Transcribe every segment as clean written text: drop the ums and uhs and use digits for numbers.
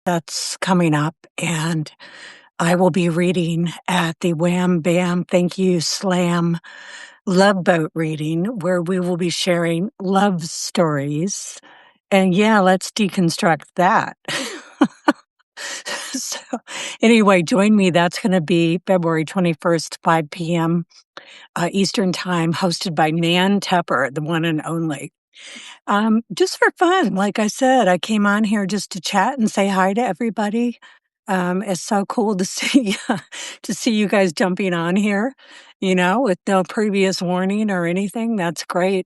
that's coming up, and I will be reading at the Wham Bam Thank You Slam Love Boat reading, where we will be sharing love stories. And yeah, let's deconstruct that. So, anyway, join me. That's going to be February 21st, 5 p.m. Eastern Time, hosted by Nan Tepper, the one and only. Just for fun. Like I said, I came on here just to chat and say hi to everybody. It's so cool to see to see you guys jumping on here, with no previous warning or anything. That's great.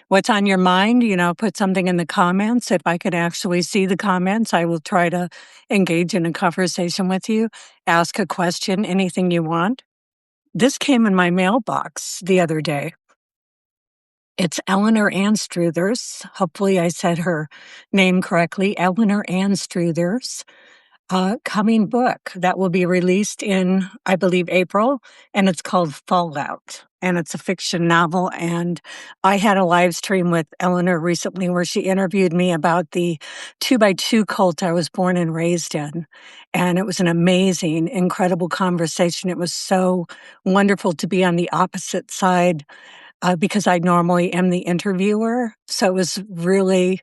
What's on your mind? Put something in the comments. If I could actually see the comments, I will try to engage in a conversation with you, ask a question, anything you want. This came in my mailbox the other day. It's Eleanor Anstruthers. Hopefully I said her name correctly. Eleanor Anstruthers, coming book that will be released in, I believe, April, and it's called Fallout. And it's a fiction novel. And I had a live stream with Eleanor recently where she interviewed me about the 2x2 cult I was born and raised in. And it was an amazing, incredible conversation. It was so wonderful to be on the opposite side because I normally am the interviewer. So it was really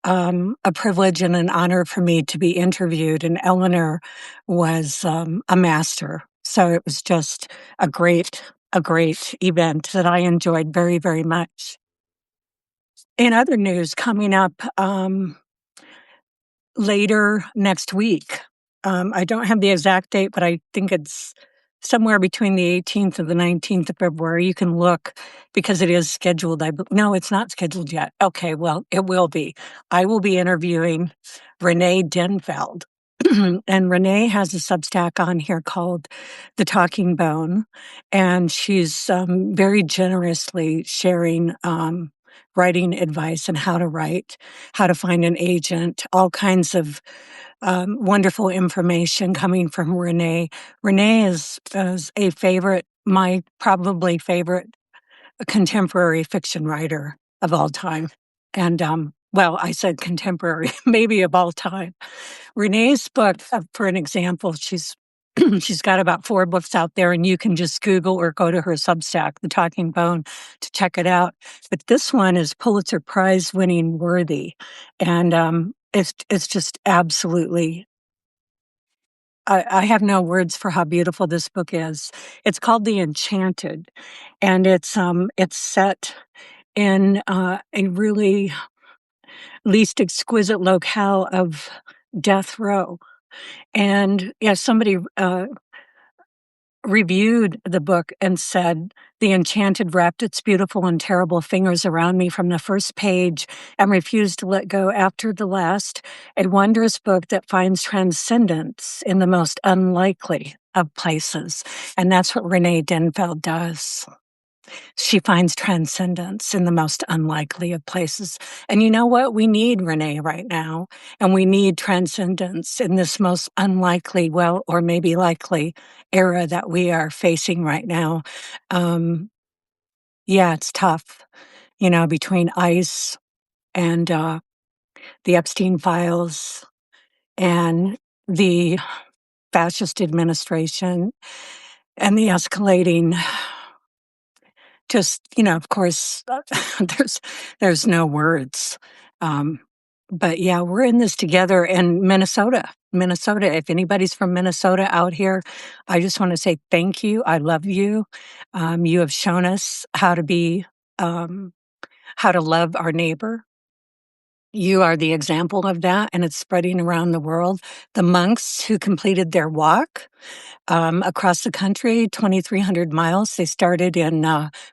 a privilege and an honor for me to be interviewed. And Eleanor was a master. So it was just a great event that I enjoyed very, very much. In other news, coming up later next week, I don't have the exact date, but I think it's somewhere between the 18th and the 19th of February. You can look because it is scheduled. No, it's not scheduled yet. Okay, well, it will be. I will be interviewing Renee Denfeld. And Renee has a Substack on here called The Talking Bone. And she's very generously sharing writing advice and how to write, how to find an agent, all kinds of wonderful information coming from Renee. Renee is a favorite, my probably favorite contemporary fiction writer of all time. And, well, I said contemporary, maybe of all time. Renee's book, for an example, she's she's got about 4 books out there, and you can just Google or go to her Substack, The Talking Bone, to check it out. But this one is Pulitzer Prize winning worthy, and it's just absolutely. I have no words for how beautiful this book is. It's called The Enchanted, and it's set in a really least exquisite locale of death row. And yeah, somebody reviewed the book and said, "The Enchanted wrapped its beautiful and terrible fingers around me from the first page and refused to let go after the last. A wondrous book that finds transcendence in the most unlikely of places." And that's what Renee Denfeld does. She finds transcendence in the most unlikely of places. And you know what? We need Renee right now. And we need transcendence in this most unlikely, well, or maybe likely era that we are facing right now. Yeah, it's tough, between ICE and the Epstein files and the fascist administration and the escalating. Just, of course, there's no words. But yeah, we're in this together. And Minnesota, if anybody's from Minnesota out here, I just want to say thank you. I love you. You have shown us how to love our neighbor. You are the example of that, and it's spreading around the world. The monks who completed their walk across the country, 2,300 miles. They started in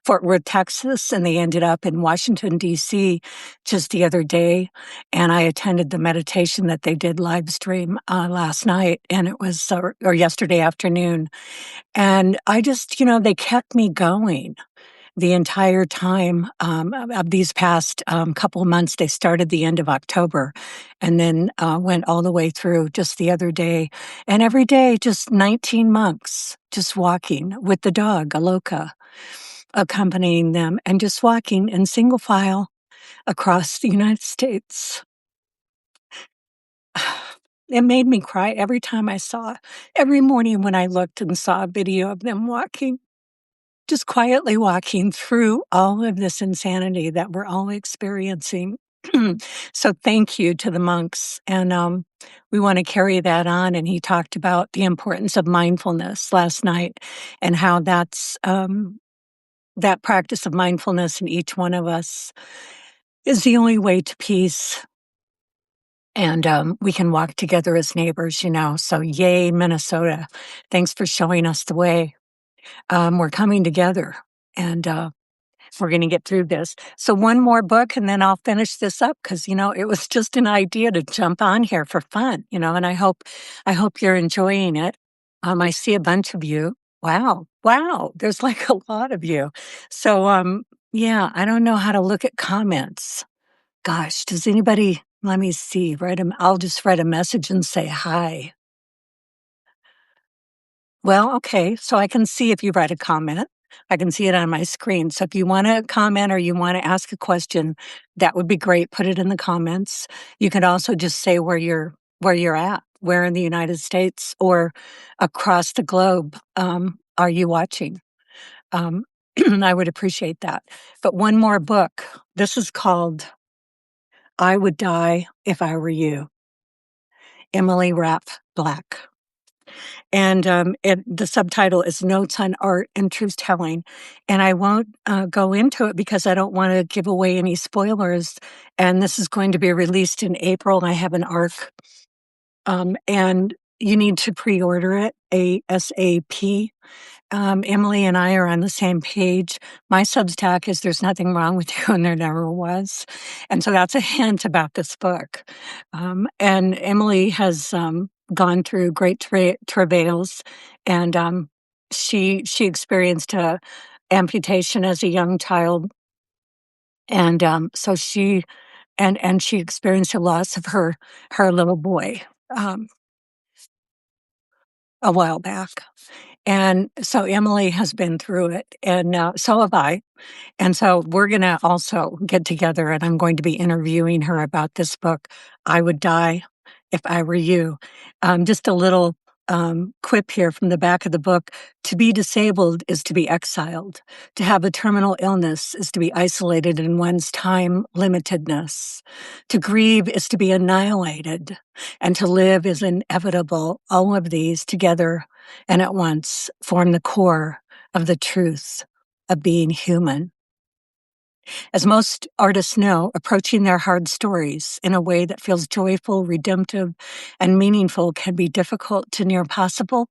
Fort Worth, Texas, and they ended up in Washington, D.C. just the other day. And I attended the meditation that they did live stream last night, and it was, or yesterday afternoon. And I just, they kept me going the entire time of these past couple of months. They started the end of October and then went all the way through just the other day. And every day, just 19 monks just walking with the dog, Aloka, accompanying them and just walking in single file across the United States. it made me cry every time I saw every morning when I looked and saw a video of them walking, just quietly walking through all of this insanity that we're all experiencing. So thank you to the monks, and, we wanna carry that on, and he talked about the importance of mindfulness last night and how that practice of mindfulness in each one of us is the only way to peace, and, we can walk together as neighbors, so yay, Minnesota. Thanks for showing us the way. We're coming together, and, we're gonna get through this. So one more book, and then I'll finish this up because it was just an idea to jump on here for fun, and I hope you're enjoying it. I see a bunch of you. Wow, wow, there's, like, a lot of you. So, yeah, I don't know how to look at comments. Gosh, does anybody let me see, I'll just write a message and say hi. Well, okay, so I can see if you write a comment. I can see it on my screen. So if you wanna comment or you wanna ask a question, that would be great. Put it in the comments. You could also just say where you're at, where in the United States or across the globe, are you watching? Um, I would appreciate that. But one more book. This is called I Would Die If I Were You, Emily Rapp Black. And, the subtitle is Notes on Art and Truth Telling, and I won't, go into it because I don't wanna give away any spoilers, and this is going to be released in April. I have an ARC, and you need to pre-order it ASAP. Emily and I are on the same page. My Substack is "There's nothing wrong with you, and there never was." And so that's a hint about this book. And Emily has, gone through great travails, and, she experienced a amputation as a young child, and, so she experienced a loss of her little boy, um, a while back. And so Emily has been through it, and, so have I. And so we're gonna also get together, and I'm going to be interviewing her about this book, I Would Die If I Were You. Just a little, quip here from the back of the book. To be disabled is to be exiled. To have a terminal illness is to be isolated in one's time limitedness. To grieve is to be annihilated, and to live is inevitable. All of these together and at once form the core of the truth of being human. As most artists know, approaching their hard stories in a way that feels joyful, redemptive, and meaningful can be difficult to near possible.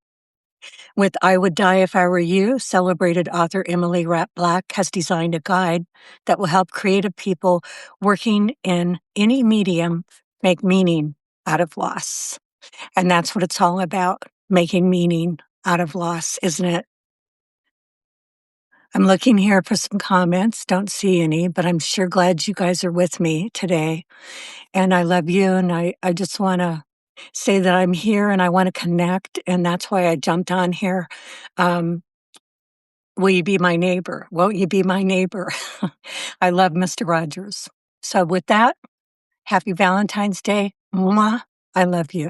With I Would Die If I Were You, celebrated author Emily Rapp Black has designed a guide that will help creative people working in any medium make meaning out of loss. And that's what it's all about, making meaning out of loss, isn't it? I'm looking here for some comments, don't see any, but I'm sure glad you guys are with me today. And I love you, and I just wanna say that I'm here and I wanna connect, and that's why I jumped on here. Um, will you be my neighbor? Won't you be my neighbor? I love Mr. Rogers. So with that, happy Valentine's Day. Mwah. I love you.